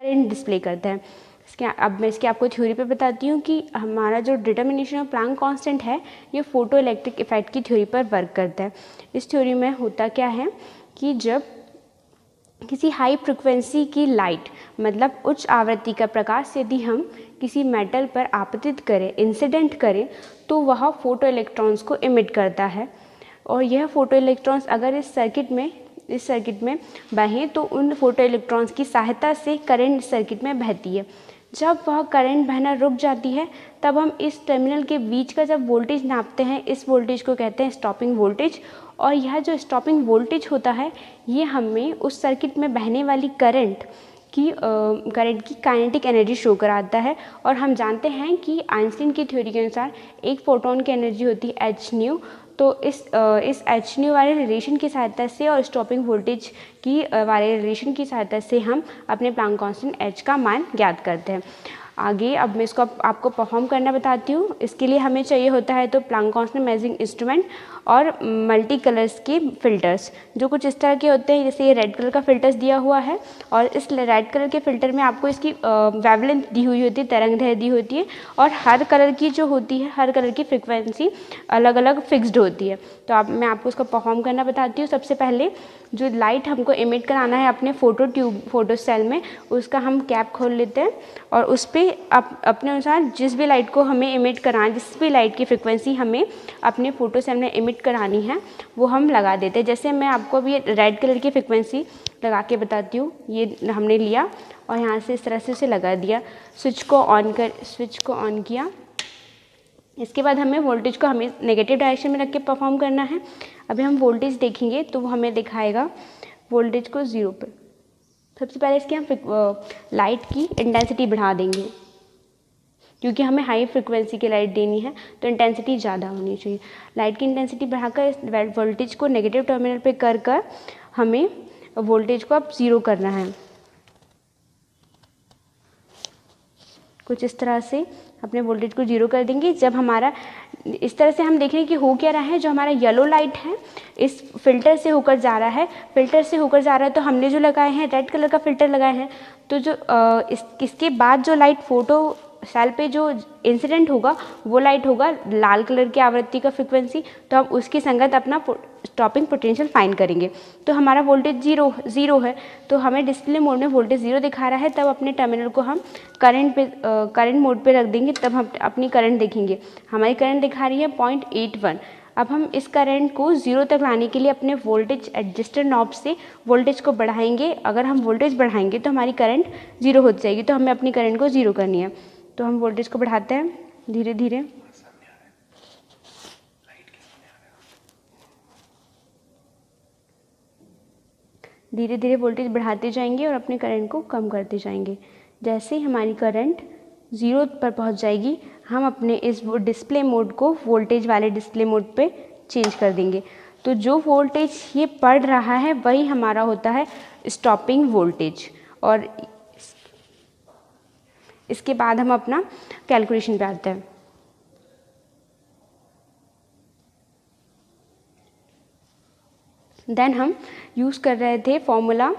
Current display करता है। अब मैं इसकी आपको थ्योरी पे बताती हूँ कि हमारा जो डिटर्मिनेशन ऑफ प्लैंक कांस्टेंट है ये फोटो इलेक्ट्रिक इफेक्ट की थ्योरी पर वर्क करता है। इस थ्योरी में होता क्या है कि जब किसी हाई फ्रिक्वेंसी की लाइट मतलब उच्च आवृत्ति का प्रकाश यदि हम किसी मेटल पर आपतित करें, इंसिडेंट करें, तो वह फोटो इलेक्ट्रॉन्स को इमिट करता है। और यह फोटो इलेक्ट्रॉन्स अगर इस सर्किट में बहें तो उन फोटो इलेक्ट्रॉन्स की सहायता से करंट सर्किट में बहती है। जब वह करंट बहना रुक जाती है तब हम इस टर्मिनल के बीच का जब वोल्टेज नापते हैं, इस वोल्टेज को कहते हैं स्टॉपिंग वोल्टेज। और यह जो स्टॉपिंग वोल्टेज होता है ये हमें उस सर्किट में बहने वाली करंट की काइनेटिक एनर्जी शो कराता है। और हम जानते हैं कि आइंस्टीन की थ्योरी के अनुसार एक फोटोन की एनर्जी होती है एच न्यू। तो इस एच न्यू वाले रिलेशन की सहायता से और स्टॉपिंग वोल्टेज की वाले रिलेशन की सहायता से हम अपने प्लैंक कांस्टेंट एच का मान ज्ञात करते हैं। आगे अब मैं इसको आपको परफॉर्म करना बताती हूँ। इसके लिए हमें चाहिए होता है तो प्लैंक कांस्टेंट मेजरिंग इंस्ट्रूमेंट और मल्टी कलर्स के फिल्टर्स, जो कुछ इस तरह के होते हैं। जैसे ये रेड कलर का फिल्टर्स दिया हुआ है और इस रेड कलर के फिल्टर में आपको इसकी वेवलेंथ दी हुई होती है, तरंगदैर्घ्य दी होती है। और हर कलर की जो होती है, हर कलर की फ्रिक्वेंसी अलग अलग फिक्स्ड होती है। तो मैं आपको इसको परफॉर्म करना बताती हूँ। सबसे पहले जो लाइट हमको इमिट कराना है अपने फोटो सेल में, उसका हम कैप खोल लेते हैं और उस पर अपने अनुसार जिस भी लाइट को हमें इमिट कराना, जिस भी लाइट की फ्रिक्वेंसी हमें अपने फोटो सेल में इमिट करानी है वो हम लगा देते हैं। जैसे मैं आपको अभी रेड कलर की फ्रिक्वेंसी लगा के बताती हूँ। ये हमने लिया और यहाँ से इस तरह से उसे लगा दिया। स्विच को ऑन किया। इसके बाद हमें वोल्टेज को हमें नेगेटिव डायरेक्शन में रख के परफॉर्म करना है। अभी हम वोल्टेज देखेंगे तो वो हमें दिखाएगा वोल्टेज को 0 पर। सबसे पहले इसकी हम लाइट की इंटेंसिटी बढ़ा देंगे, क्योंकि हमें हाई फ्रिक्वेंसी की लाइट देनी है तो इंटेंसिटी ज़्यादा होनी चाहिए। लाइट की इंटेंसिटी बढ़ाकर इस वोल्टेज को नेगेटिव टर्मिनल पे कर हमें वोल्टेज को अब 0 करना है। कुछ इस तरह से अपने वोल्टेज को 0 कर देंगे। जब हमारा इस तरह से हम देख रहे हैं कि हो क्या रहा है, जो हमारा येलो लाइट है इस फिल्टर से होकर जा रहा है, तो हमने जो लगाए हैं रेड कलर का फिल्टर लगाए हैं, तो जो इसके बाद जो लाइट फोटो सेल पे जो इंसिडेंट होगा वो लाइट होगा लाल कलर की आवृत्ति का फ्रिक्वेंसी। तो हम उसकी संगत अपना स्टॉपिंग पोटेंशियल फाइंड करेंगे। तो हमारा वोल्टेज 0 है, तो हमें डिस्प्ले मोड में वोल्टेज 0 दिखा रहा है। तब अपने टर्मिनल को हम करंट मोड पे रख देंगे, तब हम अपनी करंट देखेंगे। हमारी करंट दिखा रही है 0.81। अब हम इस करंट को 0 तक लाने के लिए अपने वोल्टेज एडजस्टर नॉब से वोल्टेज को बढ़ाएंगे। अगर हम वोल्टेज बढ़ाएंगे तो हमारी करंट 0 हो जाएगी, तो हमें अपनी करंट को 0 करनी है। तो हम वोल्टेज को बढ़ाते हैं धीरे धीरे। धीरे धीरे वोल्टेज बढ़ाते जाएंगे और अपने करंट को कम करते जाएंगे। जैसे ही हमारी करंट 0 पर पहुंच जाएगी, हम अपने इस डिस्प्ले मोड को वोल्टेज वाले डिस्प्ले मोड पे चेंज कर देंगे। तो जो वोल्टेज ये पढ़ रहा है वही हमारा होता है स्टॉपिंग वोल्टेज। और इसके बाद हम अपना कैलकुलेशन पे आते हैं। देन हम यूज़ कर रहे थे फॉर्मूला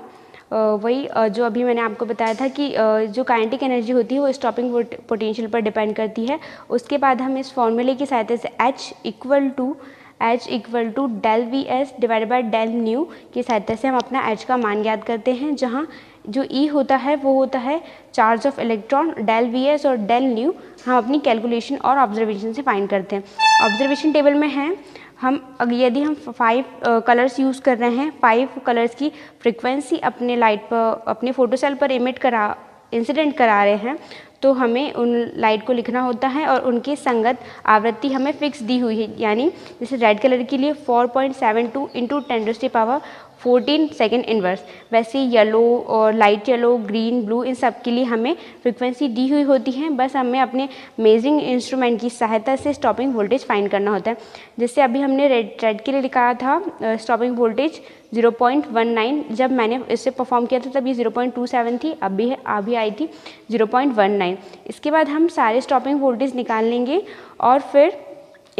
वही जो अभी मैंने आपको बताया था कि जो काइनेटिक एनर्जी होती है वो स्टॉपिंग पोटेंशियल पर डिपेंड करती है। उसके बाद हम इस फॉर्मूले की सहायता से H equal to del V S divided by del nu की सहायता से हम अपना H का मान ज्ञात करते हैं, जहाँ जो E होता है वो होता है charge of electron. Del V S और डेल न्यू हम अपनी कैलकुलेशन और ऑब्जर्वेशन से फाइंड करते हैं। ऑब्जर्वेशन टेबल में है यदि हम 5 कलर्स यूज़ कर रहे हैं, 5 कलर्स की फ्रिक्वेंसी अपने लाइट पर अपने फोटो सेल पर इंसिडेंट करा रहे हैं, तो हमें उन लाइट को लिखना होता है और उनकी संगत आवृत्ति हमें फिक्स दी हुई है। यानी जैसे रेड कलर के लिए 4.72 × 10⁻14 सेकेंड इनवर्स, वैसे येलो और light yellow, green, blue in सब के लिए हमें फ्रिक्वेंसी दी हुई होती है। बस हमें अपने मेजरिंग इंस्ट्रूमेंट की सहायता से स्टॉपिंग वोल्टेज फाइंड करना होता है। जैसे अभी हमने रेड के लिए लिखा था स्टॉपिंग वोल्टेज 0.19। जब मैंने इससे परफॉर्म किया था तब ये 0.27 थी, अभी आई थी 0.19। इसके बाद हम सारे स्टॉपिंग वोल्टेज निकाल लेंगे और फिर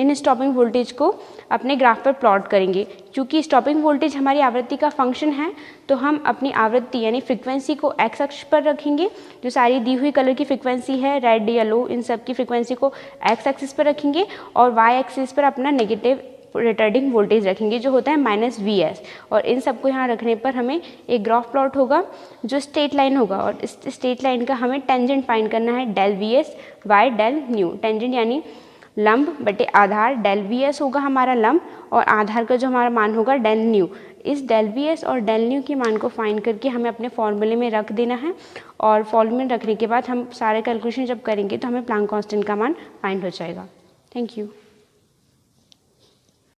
इन स्टॉपिंग वोल्टेज को अपने ग्राफ पर प्लॉट करेंगे। क्योंकि स्टॉपिंग वोल्टेज हमारी आवृत्ति का फंक्शन है, तो हम अपनी आवृत्ति यानी फ्रिक्वेंसी को एक्स अक्ष पर रखेंगे। जो सारी दी हुई कलर की फ्रिक्वेंसी है, रेड, येलो, इन सब की फ्रिक्वेंसी को एक्स एक्सिस पर रखेंगे और वाई एक्सिस पर अपना नेगेटिव रिटार्डिंग वोल्टेज रखेंगे जो होता है -Vs। और इन सबको यहाँ रखने पर हमें एक ग्राफ प्लॉट होगा जो स्ट्रेट लाइन होगा, और इस स्ट्रेट लाइन का हमें टेंजेंट फाइंड करना है, del Vs by del nu. Tangent यानी लंब बटे आधार, डेल Vs होगा हमारा लंब और आधार का जो हमारा मान होगा डेल न्यू। इस डेल Vs और डेल न्यू के मान को फाइंड करके हमें अपने फॉर्मूले में रख देना है, और फॉर्मूले में रखने के बाद हम सारे कैलकुलेशन जब करेंगे तो हमें प्लैंक कांस्टेंट का मान फाइंड हो जाएगा। Thank you.